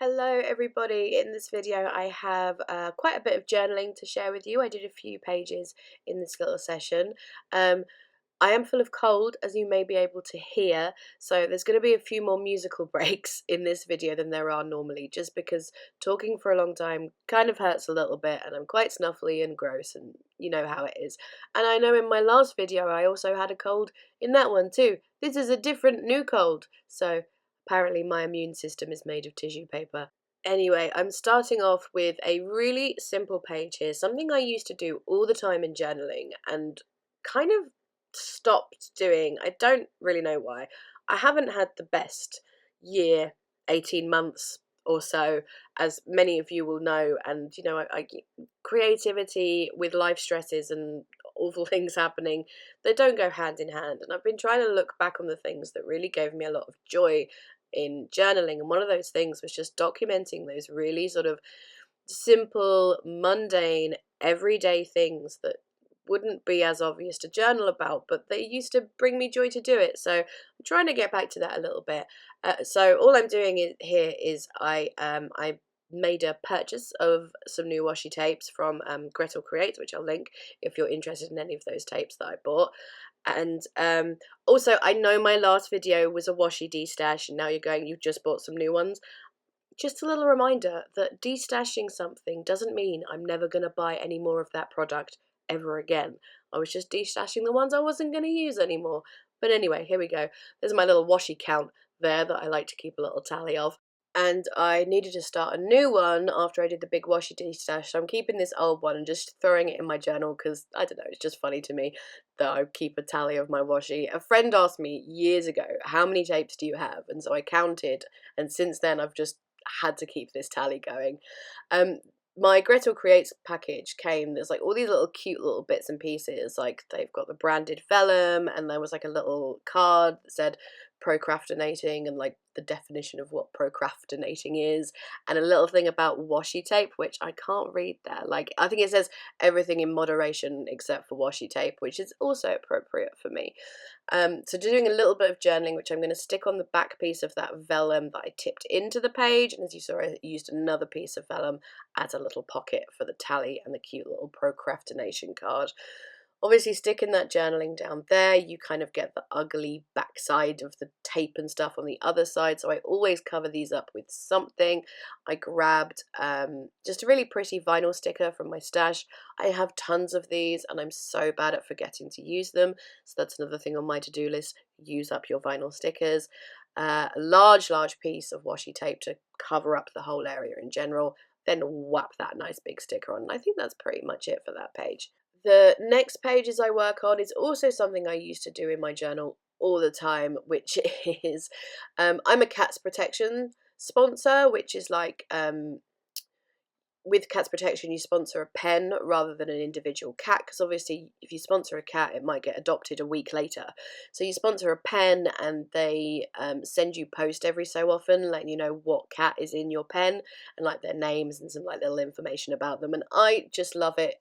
Hello everybody, in this video I have quite a bit of journaling to share with you. I did a few pages in this little session. I am full of cold, as you may be able to hear, so there's going to be a few more musical breaks in this video than there are normally, just because talking for a long time kind of hurts a little bit and I'm quite snuffly and gross and you know how it is. And I know in my last video I also had a cold in that one too. This is a different new cold, so apparently my immune system is made of tissue paper. Anyway, I'm starting off with a really simple page here, something I used to do all the time in journaling and kind of stopped doing. I don't really know why. I haven't had the best year, 18 months or so, as many of you will know, and you know, creativity with life stresses and awful things happening, they don't go hand in hand. And I've been trying to look back on the things that really gave me a lot of joy in journaling, and one of those things was just documenting those really sort of simple, mundane, everyday things that wouldn't be as obvious to journal about, but they used to bring me joy to do it. So I'm trying to get back to that a little bit. So all I'm doing here is I made a purchase of some new washi tapes from Gretel Creates, which I'll link if you're interested in any of those tapes that I bought. And also, I know my last video was a washi destash, and now you're going, you've just bought some new ones. Just a little reminder that destashing something doesn't mean I'm never going to buy any more of that product ever again. I was just destashing the ones I wasn't going to use anymore. But anyway, here we go. There's my little washi count there that I like to keep a little tally of. And I needed to start a new one after I did the big washi destash, so I'm keeping this old one and just throwing it in my journal because, I don't know, it's just funny to me that I keep a tally of my washi. A friend asked me years ago, how many tapes do you have? And so I counted, and since then I've just had to keep this tally going. My Gretel Creates package came, there's like all these little cute little bits and pieces, like they've got the branded vellum, and there was like a little card that said procrastinating and like the definition of what procrastinating is, and a little thing about washi tape, which I can't read there. Like, I think it says everything in moderation except for washi tape, which is also appropriate for me. So doing a little bit of journaling, which I'm going to stick on the back piece of that vellum that I tipped into the page, and as you saw, I used another piece of vellum as a little pocket for the tally and the cute little procrastination card. Obviously, sticking that journaling down there, you kind of get the ugly backside of the tape and stuff on the other side, so I always cover these up with something. I grabbed just a really pretty vinyl sticker from my stash. I have tons of these, and I'm so bad at forgetting to use them, so that's another thing on my to-do list, use up your vinyl stickers. A large piece of washi tape to cover up the whole area in general, then whap that nice big sticker on, and I think that's pretty much it for that page. The next pages I work on is also something I used to do in my journal all the time, which is I'm a cats protection sponsor, which is like with Cats Protection, you sponsor a pen rather than an individual cat, because obviously if you sponsor a cat, it might get adopted a week later. So you sponsor a pen, and they send you post every so often, letting you know what cat is in your pen, and like their names and some like little information about them. And I just love it.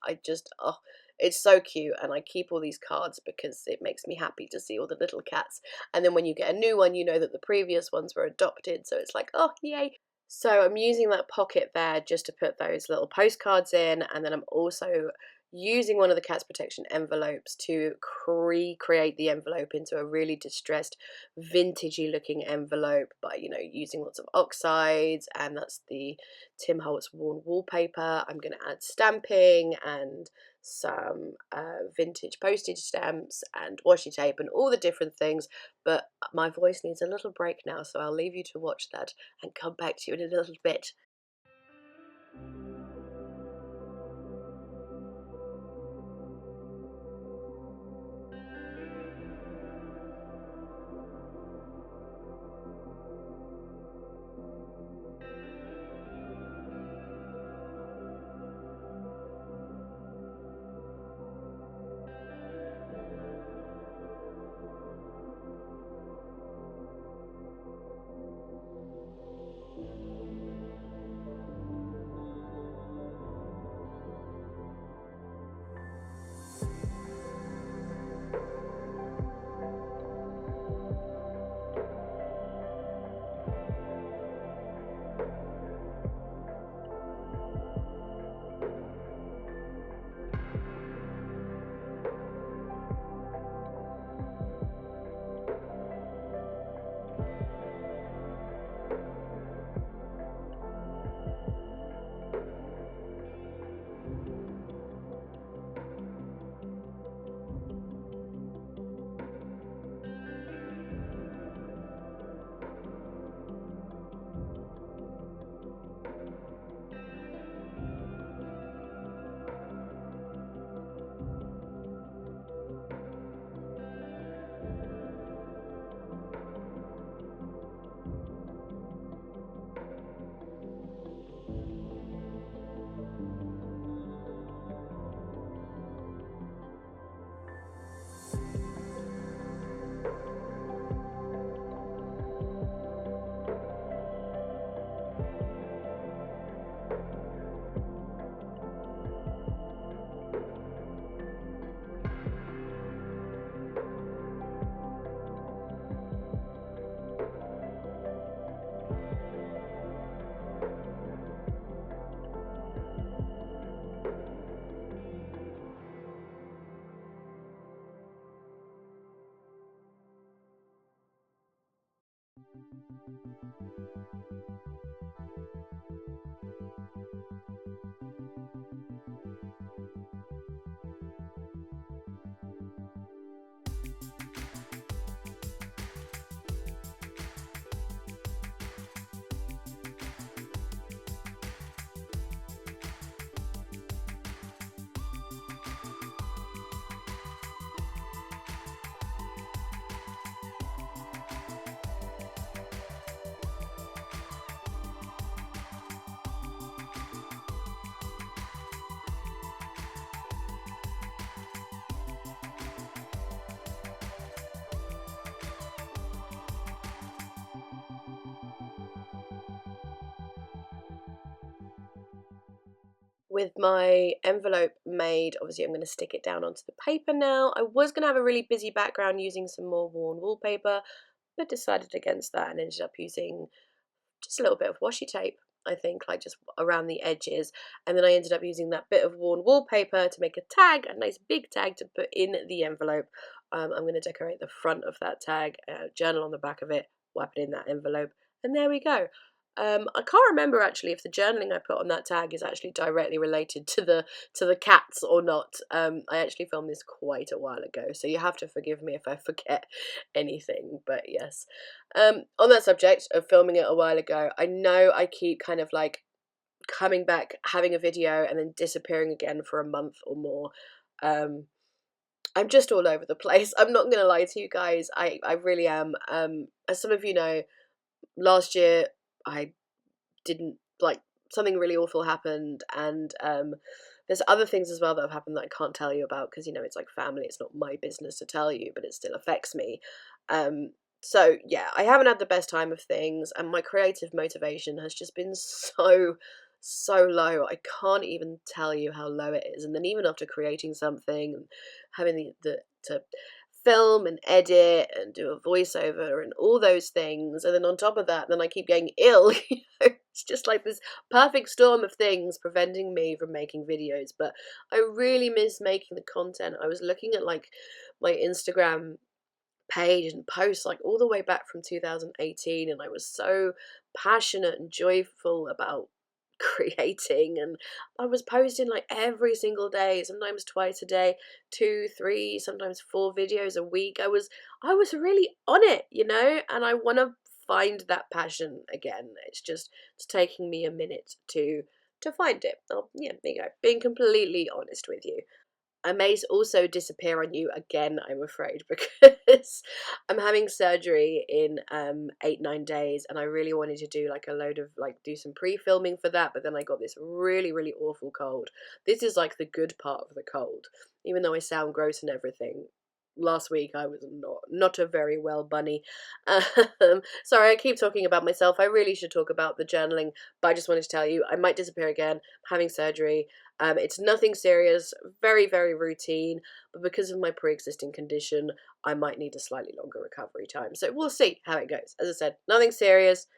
Oh, it's so cute, and I keep all these cards because it makes me happy to see all the little cats. And then when you get a new one, you know that the previous ones were adopted, so it's like, oh, yay. So I'm using that pocket there just to put those little postcards in, and then I'm also using one of the Cats Protection envelopes to recreate the envelope into a really distressed, vintagey looking envelope by, you know, using lots of oxides, and that's the Tim Holtz worn wallpaper. I'm going to add stamping and some vintage postage stamps and washi tape and all the different things, but my voice needs a little break now, so I'll leave you to watch that and come back to you in a little bit. with my envelope made, obviously I'm going to stick it down onto the paper now. I was going to have a really busy background using some more worn wallpaper, but decided against that and ended up using just a little bit of washi tape, I think, like just around the edges. And then I ended up using that bit of worn wallpaper to make a tag, a nice big tag to put in the envelope. I'm going to decorate the front of that tag, journal on the back of it, wrap it in that envelope, and there we go. I can't remember actually if the journaling I put on that tag is actually directly related to the cats or not. I actually filmed this quite a while ago, so you have to forgive me if I forget anything. But yes, on that subject of filming it a while ago, I know I keep kind of like coming back, having a video, and then disappearing again for a month or more. I'm just all over the place. I'm not gonna lie to you guys. I really am. As some of you know, last year I didn't like something really awful happened, and there's other things as well that have happened that I can't tell you about because it's like family. It's not my business to tell you, but it still affects me. So yeah, I haven't had the best time of things, and my creative motivation has just been so low. I can't even tell you how low it is. And then even after creating something and having the to film and edit and do a voiceover and all those things, and then on top of that, then I keep getting ill. It's just like this perfect storm of things preventing me from making videos. But I really miss making the content. I was looking at like my Instagram page and posts like all the way back from 2018, and I was so passionate and joyful about creating, and I was posting like every single day, sometimes twice a day, 2, 3, sometimes 4 videos a week. I was really on it, and I want to find that passion again. It's taking me a minute to find it. Oh yeah, there you go, being completely honest with you. I may also disappear on you again, I'm afraid, because I'm having surgery in 8, 9 days, and I really wanted to do like a load of do some pre-filming for that, but then I got this really awful cold. This is like the good part of the cold, even though I sound gross and everything. Last week I was not a very well bunny. Sorry, I keep talking about myself. I really should talk about the journaling, but I just wanted to tell you I might disappear again. I'm having surgery. It's nothing serious, very routine, but because of my pre-existing condition, I might need a slightly longer recovery time. So we'll see how it goes. As I said, nothing serious,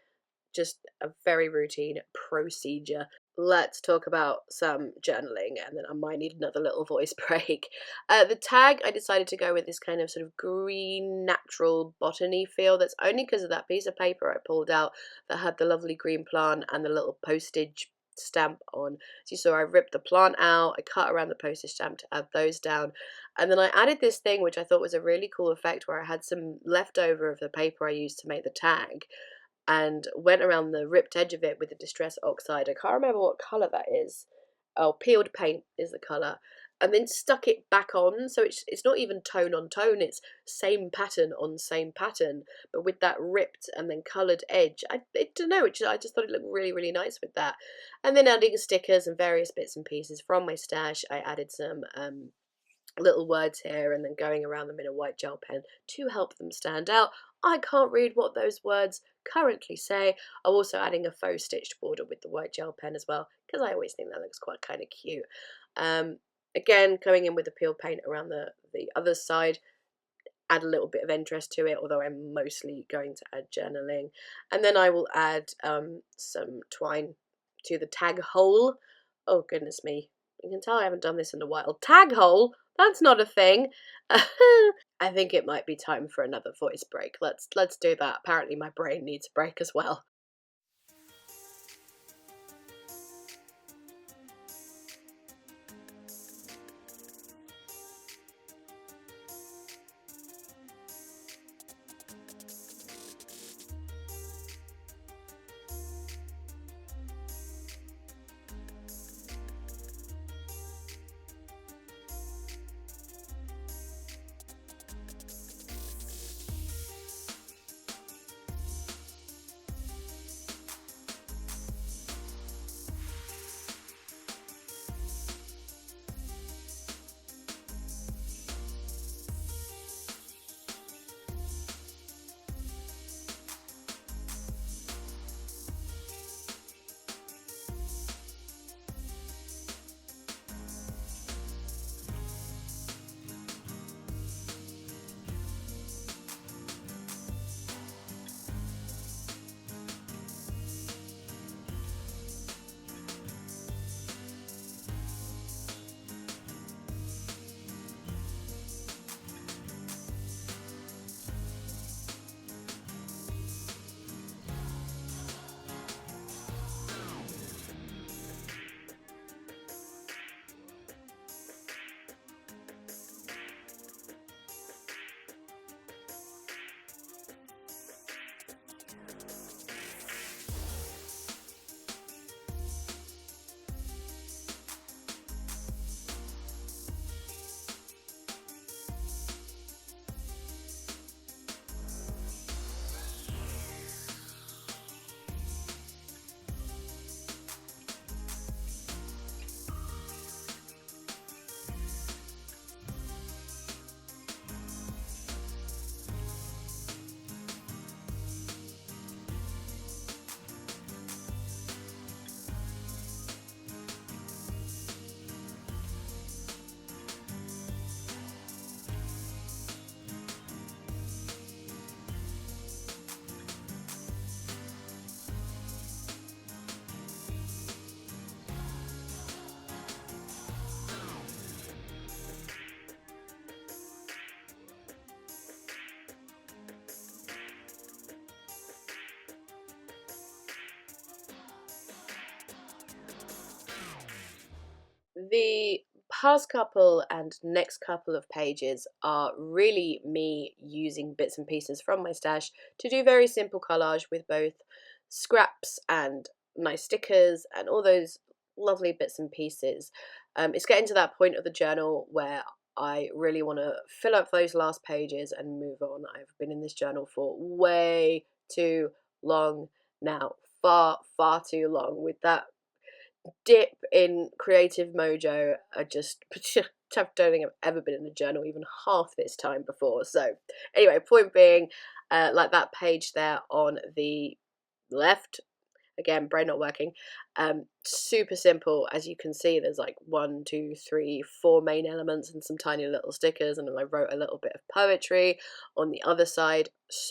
just a very routine procedure. Let's talk about some journaling, and then I might need another little voice break. The tag I decided to go with this kind of sort of green natural botany feel. That's only because of that piece of paper I pulled out that had the lovely green plant and the little postage stamp on. So you saw I ripped the plant out, I cut around the postage stamp to add those down, and then I added this thing which I thought was a really cool effect where I had some leftover of the paper I used to make the tag and went around the ripped edge of it with the Distress Oxide. I can't remember what colour that is. Oh, peeled paint is the colour. And then stuck it back on, so it's not even tone on tone, it's same pattern on same pattern, but with that ripped and then coloured edge. I don't know, I just thought it looked really nice with that. And then adding stickers and various bits and pieces from my stash, I added some little words here and then going around them in a white gel pen to help them stand out. I can't read what those words currently say. I'm also adding a faux stitched border with the white gel pen as well because I always think that looks quite kind of cute. Again, going in with the peel paint around the other side, add a little bit of interest to it, although I'm mostly going to add journaling. And then I will add some twine to the tag hole. Oh goodness me, you can tell I haven't done this in a while. Tag hole? That's not a thing. I think it might be time for another voice break. Let's do that. Apparently my brain needs a break as well. The past couple and next couple of pages are really me using bits and pieces from my stash to do very simple collage with both scraps and nice stickers and all those lovely bits and pieces. It's getting to that point of the journal where I really want to fill up those last pages and move on. I've been in this journal for way too long now, far, far too long. With that dip in creative mojo, I just don't think I've ever been in a journal even half this time before. So anyway, point being, like that page there on the left, again, brain not working, super simple. As you can see, there's like 1, 2, 3, 4 main elements and some tiny little stickers, and then I wrote a little bit of poetry on the other side.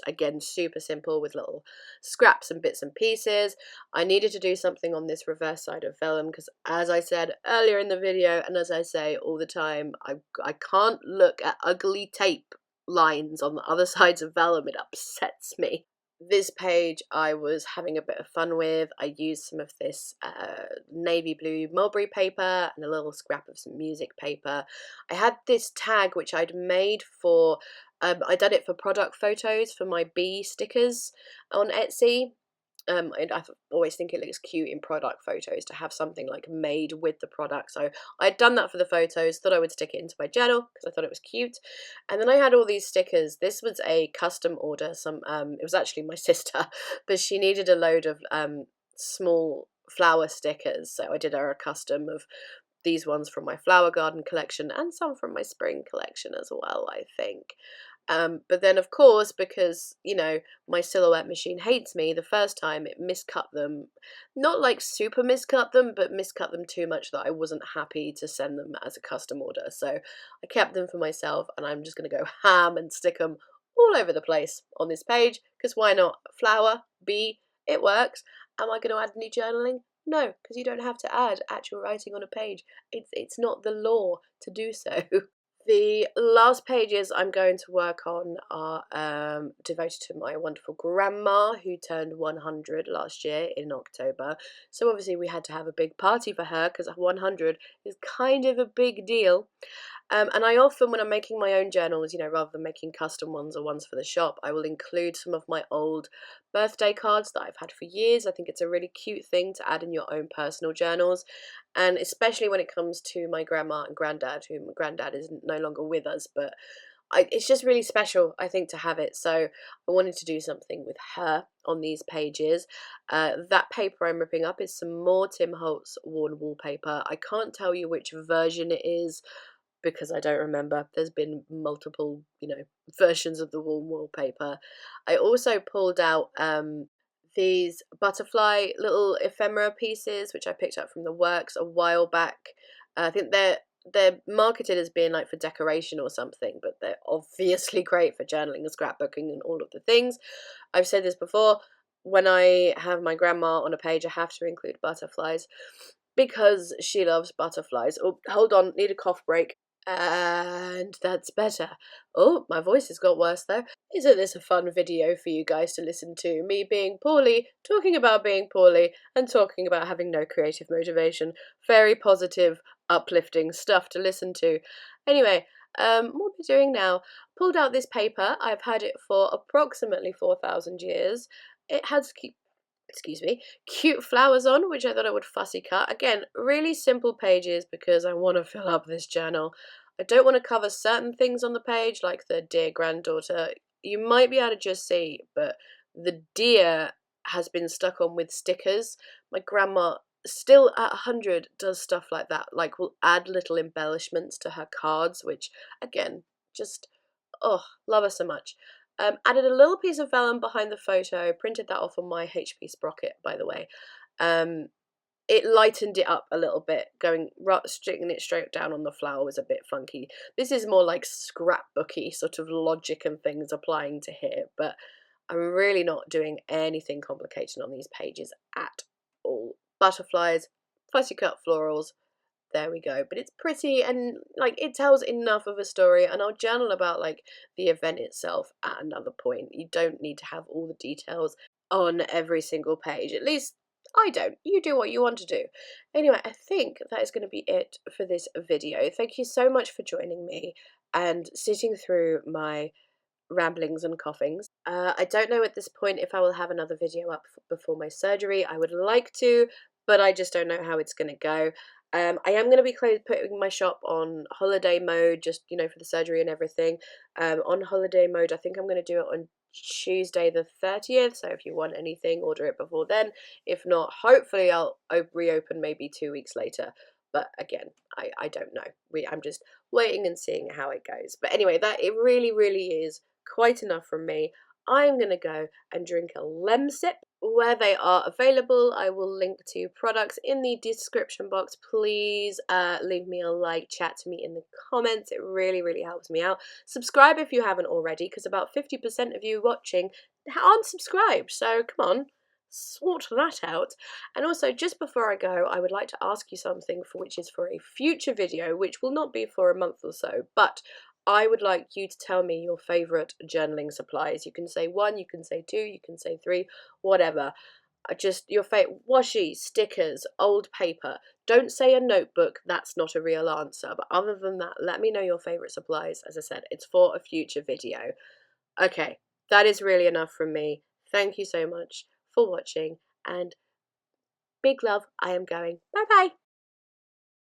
Again, super simple with little scraps and bits and pieces. I needed to do something on this reverse side of vellum because, as I said earlier in the video, and as I say all the time, I can't look at ugly tape lines on the other sides of vellum. It upsets me. This page I was having a bit of fun with. I used some of this navy blue mulberry paper and a little scrap of some music paper. I had this tag which I'd made for, I done it for product photos for my bee stickers on Etsy. And I always think it looks cute in product photos to have something like made with the product. So I'd done that for the photos, thought I would stick it into my journal because I thought it was cute. And then I had all these stickers. This was a custom order. It was actually my sister, but she needed a load of small flower stickers. So I did her a custom of these ones from my flower garden collection and some from my spring collection as well, I think. But then, of course, because, you know, my silhouette machine hates me, the first time it miscut them. Not like super miscut them, but miscut them too much that I wasn't happy to send them as a custom order. So I kept them for myself, and I'm just going to go ham and stick them all over the place on this page, because why not? Flower, bee, it works. Am I going to add any journaling? No, because you don't have to add actual writing on a page. It's not the law to do so. The last pages I'm going to work on are devoted to my wonderful grandma who turned 100 last year in October. So obviously we had to have a big party for her because 100 is kind of a big deal. And I often, when I'm making my own journals, you know, rather than making custom ones or ones for the shop, I will include some of my old birthday cards that I've had for years. I think it's a really cute thing to add in your own personal journals. And especially when it comes to my grandma and granddad, whom granddad is no longer with us, but it's just really special, I think, to have it. So I wanted to do something with her on these pages. That paper I'm ripping up is some more Tim Holtz worn wallpaper. I can't tell you which version it is, because I don't remember. There's been multiple, you know, versions of the wallpaper. I also pulled out these butterfly little ephemera pieces, which I picked up from the works a while back. I think they're marketed as being like for decoration or something, but they're obviously great for journaling and scrapbooking and all of the things. I've said this before. When I have my grandma on a page, I have to include butterflies because she loves butterflies. Oh, hold on, need a cough break. And that's better. Oh, my voice has got worse though. Isn't this a fun video for you guys to listen to? Me being poorly, talking about being poorly, and talking about having no creative motivation. Very positive, uplifting stuff to listen to. Anyway, what are we doing now? Pulled out this paper. I've had it for approximately 4,000 years. It has cute flowers on, which I thought I would fussy cut. Again, really simple pages because I want to fill up this journal. I don't want to cover certain things on the page, like the dear granddaughter. You might be able to just see, but the deer has been stuck on with stickers. My grandma, still at 100, does stuff like that, like will add little embellishments to her cards, which, again, just, oh, love her so much. Added a little piece of vellum behind the photo, printed that off on my HP sprocket, by the way. It lightened it up a little bit, sticking it straight down on the flower was a bit funky. This is more like scrapbooky sort of logic and things applying to here, but I'm really not doing anything complicated on these pages at all. Butterflies, fussy cut florals, there we go. But it's pretty and like it tells enough of a story, and I'll journal about like the event itself at another point. You don't need to have all the details on every single page. At least I don't. You do what you want to do. Anyway, I think that is going to be it for this video. Thank you so much for joining me and sitting through my ramblings and coughings. I don't know at this point if I will have another video up before my surgery. I would like to, but I just don't know how it's going to go. I am going to be putting my shop on holiday mode, just, you know, for the surgery and everything. On holiday mode, I think I'm going to do it on Tuesday the 30th, so if you want anything, order it before then. If not, hopefully I'll reopen maybe 2 weeks later. But again, I don't know. I'm just waiting and seeing how it goes. But anyway, that it really is quite enough from me. I'm gonna go and drink a lemsip. Where they are available, I will link to products in the description box. Please leave me a like, chat to me in the comments. It really helps me out. Subscribe if you haven't already, because about 50% of you watching aren't subscribed. So come on, sort that out. And also, just before I go, I would like to ask you something which is for a future video, which will not be for a month or so, but I would like you to tell me your favourite journaling supplies. You can say 1, you can say 2, you can say 3, whatever. Just your favourite washi, stickers, old paper. Don't say a notebook, that's not a real answer. But other than that, let me know your favourite supplies. As I said, it's for a future video. Okay, that is really enough from me. Thank you so much for watching, and big love. I am going. Bye bye.